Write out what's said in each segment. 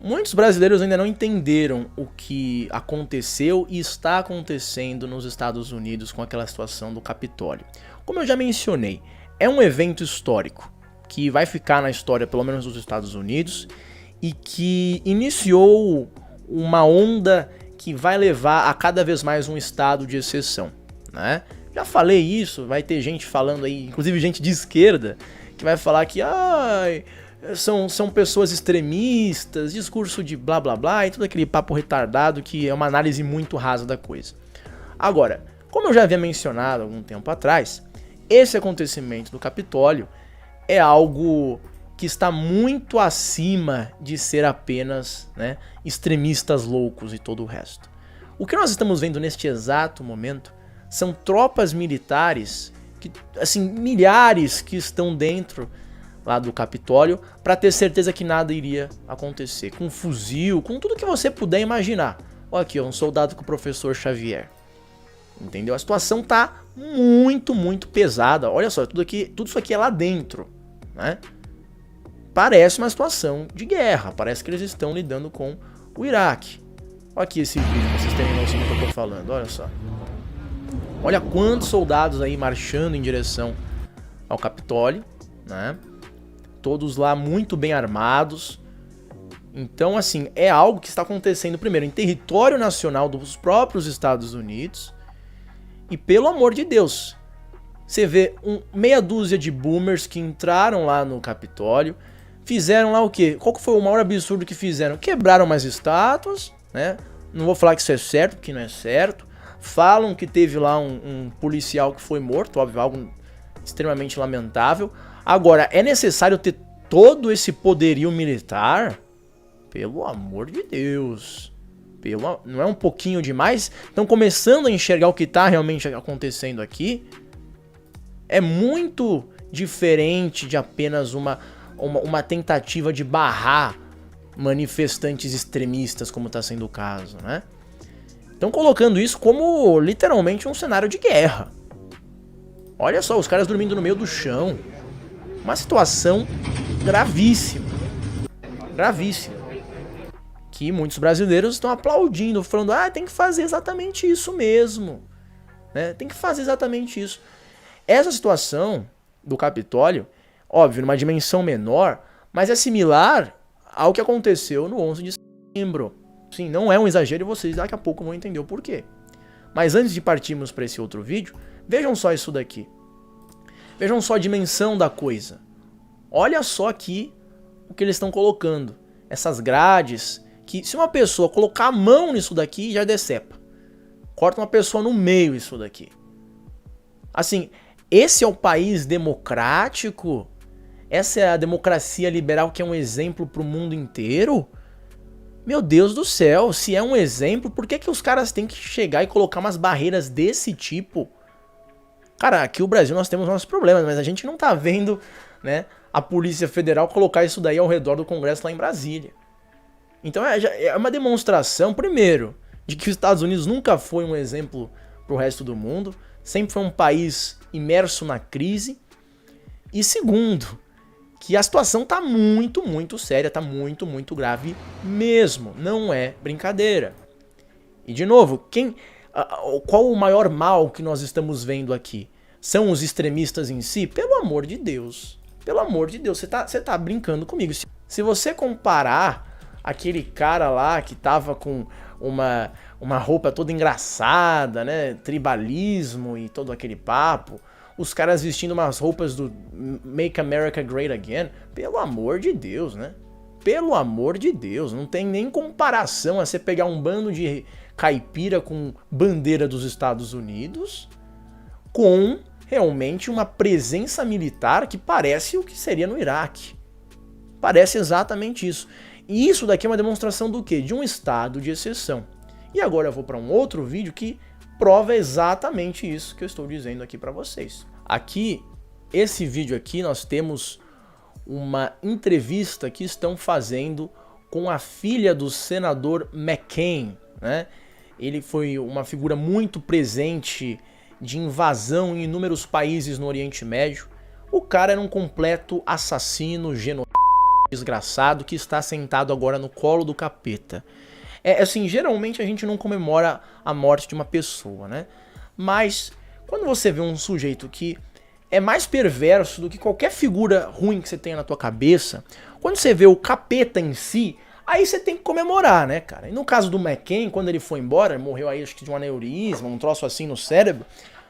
Muitos brasileiros ainda não entenderam o que aconteceu e está acontecendo nos Estados Unidos com aquela situação do Capitólio. Como eu já mencionei, é um evento histórico que vai ficar na história, pelo menos dos Estados Unidos, e que iniciou uma onda que vai levar a cada vez mais um estado de exceção, né? Já falei isso, vai ter gente falando aí, inclusive gente de esquerda, que vai falar que são pessoas extremistas, discurso de blá blá blá e todo aquele papo retardado que é uma análise muito rasa da coisa. Agora, como eu já havia mencionado algum tempo atrás, esse acontecimento do Capitólio é algo que está muito acima de ser apenas, né, extremistas loucos e todo o resto. O que nós estamos vendo neste exato momento são tropas militares, milhares que estão dentro lá do Capitólio para ter certeza que nada iria acontecer. Com fuzil, com tudo que você puder imaginar. Olha aqui, um soldado com o professor Xavier. Entendeu? A situação tá muito, muito pesada. Olha só, tudo isso aqui é lá dentro, né? Parece uma situação de guerra. Parece que eles estão lidando com o Iraque. Olha aqui esse vídeo, pra vocês terem noção do que eu tô falando. Olha só. Olha quantos soldados aí marchando em direção ao Capitólio, né? Todos lá muito bem armados. Então, assim, é algo que está acontecendo primeiro em território nacional dos próprios Estados Unidos. E pelo amor de Deus, você vê meia dúzia de boomers que entraram lá no Capitólio, fizeram lá o quê? Qual que foi o maior absurdo que fizeram? Quebraram umas estátuas, né? Não vou falar que isso é certo, porque não é certo. Falam que teve lá um policial que foi morto, óbvio, algo extremamente lamentável. Agora, é necessário ter todo esse poderio militar? Pelo amor de Deus. Não é um pouquinho demais? Estão começando a enxergar o que está realmente acontecendo aqui? É muito diferente de apenas uma tentativa de barrar manifestantes extremistas, como está sendo o caso, né? Estão colocando isso como literalmente um cenário de guerra. Olha só, os caras dormindo no meio do chão. Uma situação gravíssima. Gravíssima. Que muitos brasileiros estão aplaudindo, falando, tem que fazer exatamente isso mesmo. Né? Tem que fazer exatamente isso. Essa situação do Capitólio, óbvio, numa dimensão menor, mas é similar ao que aconteceu no 11 de setembro. Sim, não é um exagero e vocês daqui a pouco vão entender o porquê. Mas antes de partirmos para esse outro vídeo, vejam só isso daqui. Vejam só a dimensão da coisa. Olha só aqui o que eles estão colocando. Essas grades, que se uma pessoa colocar a mão nisso daqui, já decepa. Corta uma pessoa no meio isso daqui. Assim, esse é o país democrático? Essa é a democracia liberal que é um exemplo para o mundo inteiro? Meu Deus do céu, se é um exemplo, por que os caras têm que chegar e colocar umas barreiras desse tipo? Cara, aqui no Brasil nós temos nossos problemas, mas a gente não tá vendo, né, a Polícia Federal colocar isso daí ao redor do Congresso lá em Brasília. Então é uma demonstração, primeiro, de que os Estados Unidos nunca foi um exemplo pro resto do mundo, sempre foi um país imerso na crise. E segundo, que a situação tá muito, muito séria, tá muito, muito grave mesmo, não é brincadeira. E de novo, qual o maior mal que nós estamos vendo aqui? São os extremistas em si? Pelo amor de Deus, você tá brincando comigo. Se você comparar aquele cara lá que tava com uma roupa toda engraçada, né, tribalismo e todo aquele papo, os caras vestindo umas roupas do Make America Great Again, pelo amor de Deus, né? Pelo amor de Deus, não tem nem comparação a você pegar um bando de caipira com bandeira dos Estados Unidos com realmente uma presença militar que parece o que seria no Iraque. Parece exatamente isso. E isso daqui é uma demonstração do quê? De um estado de exceção. E agora eu vou para um outro vídeo que prova exatamente isso que eu estou dizendo aqui para vocês. Aqui, esse vídeo aqui, nós temos uma entrevista que estão fazendo com a filha do senador McCain, né? Ele foi uma figura muito presente de invasão em inúmeros países no Oriente Médio. O cara era um completo assassino, genocida. desgraçado que está sentado agora no colo do capeta. É assim, geralmente a gente não comemora a morte de uma pessoa, né? Mas quando você vê um sujeito que é mais perverso do que qualquer figura ruim que você tenha na tua cabeça, quando você vê o capeta em si, aí você tem que comemorar, né, cara? E no caso do McCain, quando ele foi embora, morreu aí acho que de um aneurisma, um troço assim no cérebro,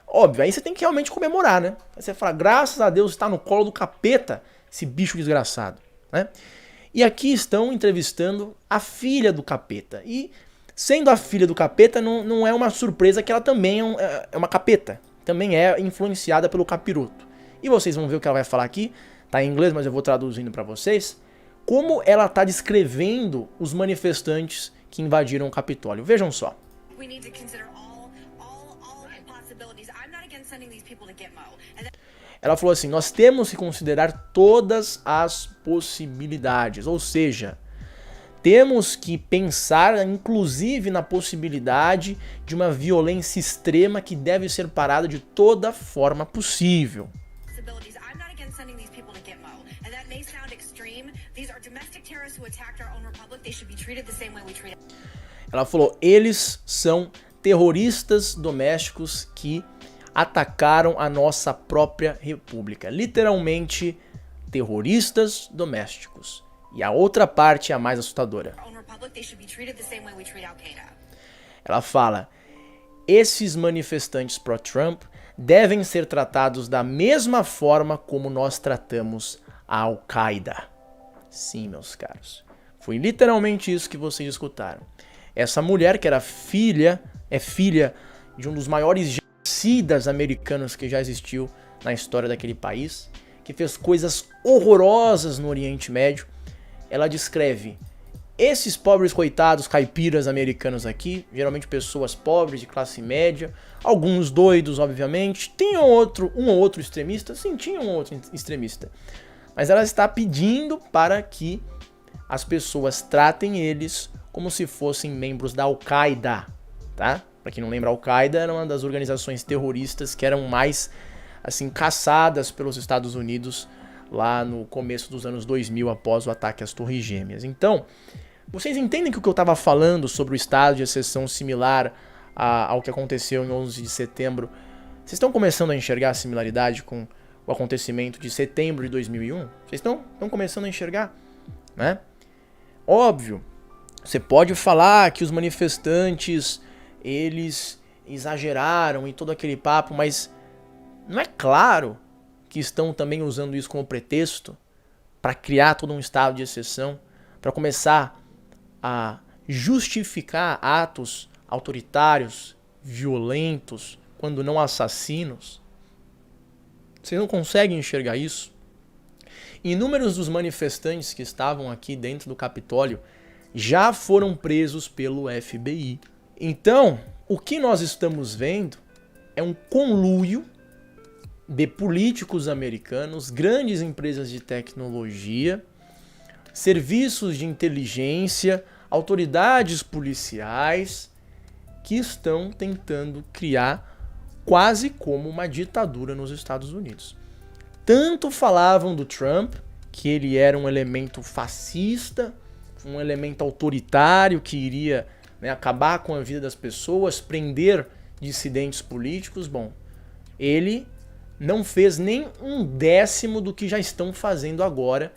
óbvio, aí você tem que realmente comemorar, né? Aí você fala, graças a Deus está no colo do capeta, esse bicho desgraçado, né? E aqui estão entrevistando a filha do capeta. E sendo a filha do capeta, não é uma surpresa que ela também é uma capeta. Também é influenciada pelo capiroto. E vocês vão ver o que ela vai falar aqui. Tá em inglês, mas eu vou traduzindo para vocês. Como ela tá descrevendo os manifestantes que invadiram o Capitólio. Vejam só. Ela falou assim, nós temos que considerar todas as possibilidades. Ou seja, temos que pensar, inclusive, na possibilidade de uma violência extrema que deve ser parada de toda forma possível. Ela falou, eles são terroristas domésticos que atacaram a nossa própria república. Literalmente, terroristas domésticos. E a outra parte é a mais assustadora. Ela fala, esses manifestantes pró-Trump devem ser tratados da mesma forma como nós tratamos a Al-Qaeda. Sim, meus caros. Foi literalmente isso que vocês escutaram. Essa mulher, que era filha de um dos maiores genocidas americanos que já existiu na história daquele país, que fez coisas horrorosas no Oriente Médio, ela descreve esses pobres coitados caipiras americanos aqui, geralmente pessoas pobres de classe média, alguns doidos, obviamente, tinha um ou outro extremista, sim, tinha um outro extremista, mas ela está pedindo para que as pessoas tratem eles como se fossem membros da Al-Qaeda, tá? Para quem não lembra, a Al-Qaeda era uma das organizações terroristas que eram mais, assim, caçadas pelos Estados Unidos lá no começo dos anos 2000, após o ataque às Torres Gêmeas. Então, vocês entendem que o que eu estava falando sobre o estado de exceção similar ao que aconteceu em 11 de setembro, vocês estão começando a enxergar a similaridade com o acontecimento de setembro de 2001? Vocês estão começando a enxergar, né? Óbvio, você pode falar que os manifestantes, eles exageraram e todo aquele papo, mas não é claro que estão também usando isso como pretexto para criar todo um estado de exceção, para começar a justificar atos autoritários, violentos, quando não assassinos? Vocês não conseguem enxergar isso? Inúmeros dos manifestantes que estavam aqui dentro do Capitólio já foram presos pelo FBI. Então, o que nós estamos vendo é um conluio de políticos americanos, grandes empresas de tecnologia, serviços de inteligência, autoridades policiais, que estão tentando criar quase como uma ditadura nos Estados Unidos. Tanto falavam do Trump, que ele era um elemento fascista, um elemento autoritário que iria, né, acabar com a vida das pessoas, prender dissidentes políticos. Bom, ele não fez nem 1/10 do que já estão fazendo agora,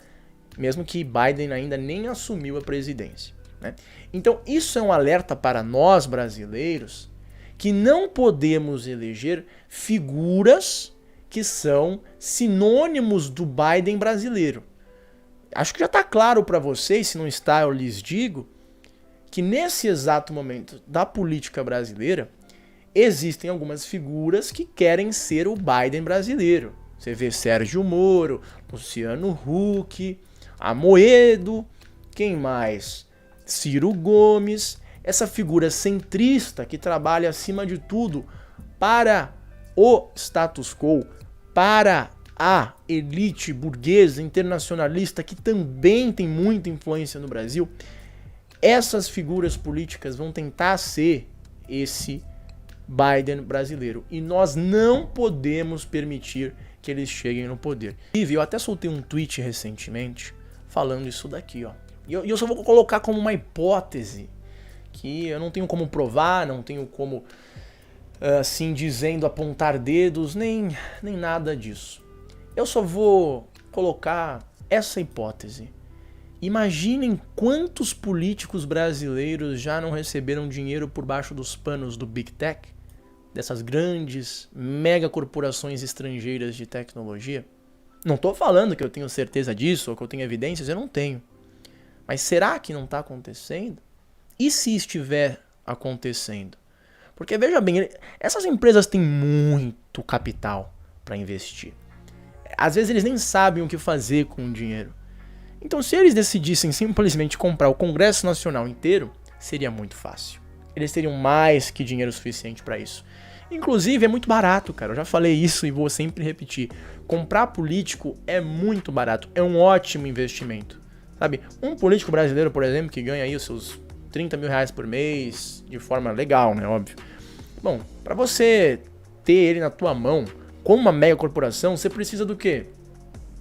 mesmo que Biden ainda nem assumiu a presidência, né? Então isso é um alerta para nós brasileiros, que não podemos eleger figuras que são sinônimos do Biden brasileiro. Acho que já está claro para vocês, se não está eu lhes digo, que nesse exato momento da política brasileira, existem algumas figuras que querem ser o Biden brasileiro. Você vê Sérgio Moro, Luciano Huck, Amoedo, quem mais? Ciro Gomes, essa figura centrista que trabalha acima de tudo para o status quo, para a elite burguesa internacionalista que também tem muita influência no Brasil. Essas figuras políticas vão tentar ser esse Biden brasileiro. E nós não podemos permitir que eles cheguem no poder. E eu até soltei um tweet recentemente falando isso daqui, ó. E eu só vou colocar como uma hipótese, que eu não tenho como provar, não tenho como, assim, dizendo, apontar dedos, nem nada disso. Eu só vou colocar essa hipótese. Imaginem quantos políticos brasileiros já não receberam dinheiro por baixo dos panos do Big Tech, dessas grandes megacorporações estrangeiras de tecnologia. Não estou falando que eu tenho certeza disso ou que eu tenho evidências, eu não tenho. Mas será que não está acontecendo? E se estiver acontecendo? Porque veja bem, essas empresas têm muito capital para investir. Às vezes eles nem sabem o que fazer com o dinheiro. Então, se eles decidissem simplesmente comprar o Congresso Nacional inteiro, seria muito fácil. Eles teriam mais que dinheiro suficiente para isso. Inclusive, é muito barato, cara. Eu já falei isso e vou sempre repetir. Comprar político é muito barato. É um ótimo investimento. Sabe? Um político brasileiro, por exemplo, que ganha aí os seus 30 mil reais por mês, de forma legal, né? Óbvio. Bom, para você ter ele na tua mão, como uma mega corporação, você precisa do quê?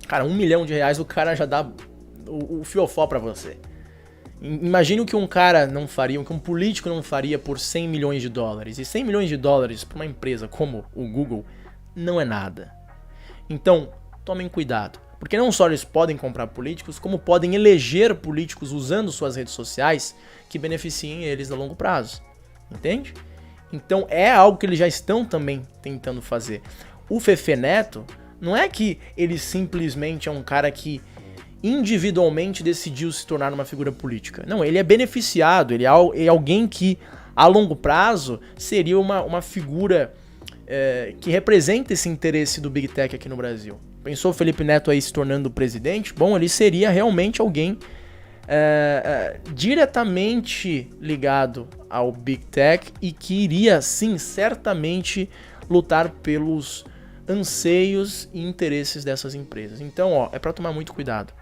Cara, R$1 milhão, o cara já dá o fiofó pra você. Imagine o que um cara não faria, o que um político não faria por 100 milhões de dólares. E 100 milhões de dólares para uma empresa como o Google não é nada. Então, tomem cuidado. Porque não só eles podem comprar políticos, como podem eleger políticos usando suas redes sociais que beneficiem eles a longo prazo. Entende? Então é algo que eles já estão também tentando fazer. O Fefe Neto não é que ele simplesmente é um cara que individualmente decidiu se tornar uma figura política. Não, ele é beneficiado, ele é alguém que a longo prazo seria uma figura que representa esse interesse do Big Tech aqui no Brasil. Pensou o Felipe Neto aí se tornando presidente? Bom, ele seria realmente alguém diretamente ligado ao Big Tech e que iria, sim, certamente lutar pelos anseios e interesses dessas empresas. Então, ó, é para tomar muito cuidado.